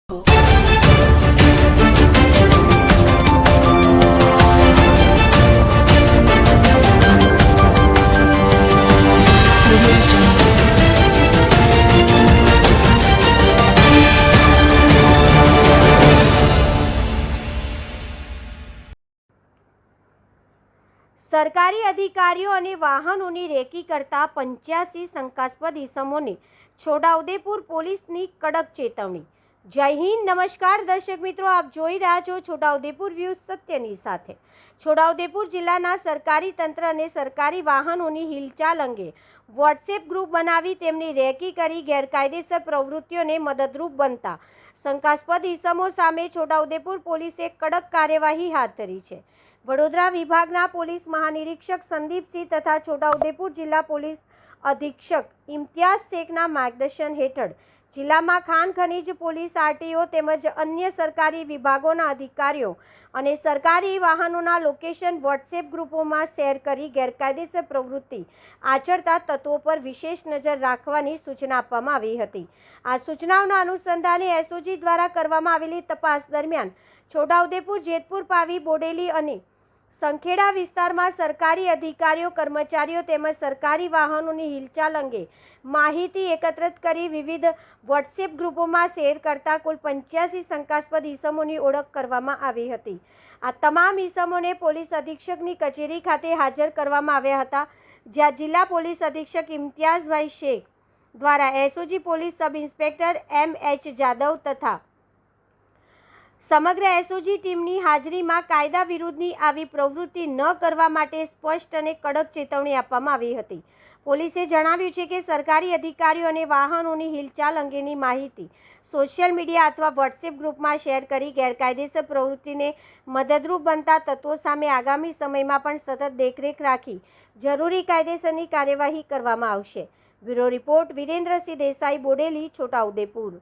સરકારી અધિકારીઓ અને વાહનોની રેકી કરતા 85 શંકાસ્પદ ઇસમોને છોટાઉદેપુર પોલીસની કડક ચેતવણી। જય હિન્દ, નમસ્કાર દર્શક મિત્રો, આપ જોઈ રહ્યા છો છોટાઉદેપુર વ્યૂઝ સત્યની સાથે। છોટાઉદેપુર જિલ્લાના સરકારી તંત્ર અને સરકારી વાહનોની હિલચાલ અંગે વોટ્સએપ ગ્રુપ બનાવી તેમની રેકી કરી ગેરકાયદેસર પ્રવૃત્તિઓને મદદરૂપ બનતા શંકાસ્પદ ઇસમો સામે છોટાઉદેપુર પોલીસે કડક કાર્યવાહી હાથ ધરી છે। વડોદરા વિભાગના પોલીસ મહાનિરીક્ષક સંદીપસિંહ તથા છોટાઉદેપુર જિલ્લા પોલીસ અધિક્ષક ઇમ્તિયાઝ શેખના માર્ગદર્શન હેઠળ જિલ્લામાં ખાણ ખનીજ પોલીસ, આરટીઓ તેમજ અન્ય સરકારી વિભાગોના અધિકારીઓ અને સરકારી વાહનોના લોકેશન વોટ્સએપ ગ્રુપોમાં શેર કરી ગેરકાયદેસર પ્રવૃત્તિ આચરતા તત્વો પર વિશેષ નજર રાખવાની સૂચના આપવામાં આવી હતી। આ સૂચનાઓના અનુસંધાને એસઓજી દ્વારા કરવામાં આવેલી તપાસ દરમિયાન છોટાઉદેપુર, જેતપુર, પાવી, બોડેલી અને સંખેડા વિસ્તારમાં સરકારી અધિકારીઓ, કર્મચારીઓ તેમજ સરકારી વાહનોની હિલચાલ અંગે માહિતી એકત્રિત કરી વિવિધ વોટ્સએપ ગ્રુપોમાં શેર કરતા કુલ 85 શંકાસ્પદ ઇસમોની ઓળખ કરવામાં આવી હતી। આ તમામ ઇસમોને પોલીસ અધિક્ષકની કચેરી ખાતે હાજર કરવામાં આવ્યા હતા, જ્યાં જિલ્લા પોલીસ અધિક્ષક ઇમ્તિયાઝભાઈ શેખ દ્વારા SOG police sub inspector MH. Jadav તથા સમગ્ર એસઓજી ટીમની હાજરીમાં કાયદા વિરુદ્ધની આવી પ્રવૃત્તિ ન કરવા માટે સ્પષ્ટ અને કડક ચેતવણી આપવામાં આવી હતી। પોલીસે જણાવ્યું છે કે સરકારી અધિકારીઓ અને વાહનોની હિલચાલ અંગેની માહિતી સોશિયલ મીડિયા અથવા વોટ્સએપ ગ્રુપમાં શેર કરી ગેરકાયદેસર પ્રવૃત્તિને મદદરૂપ બનતા તત્વો સામે આગામી સમયમાં પણ સતત દેખરેખ રાખી જરૂરી કાયદેસરની કાર્યવાહી કરવામાં આવશે। Bureau report, Virendrasinh Desai, Bodeli, Chhota Udepur.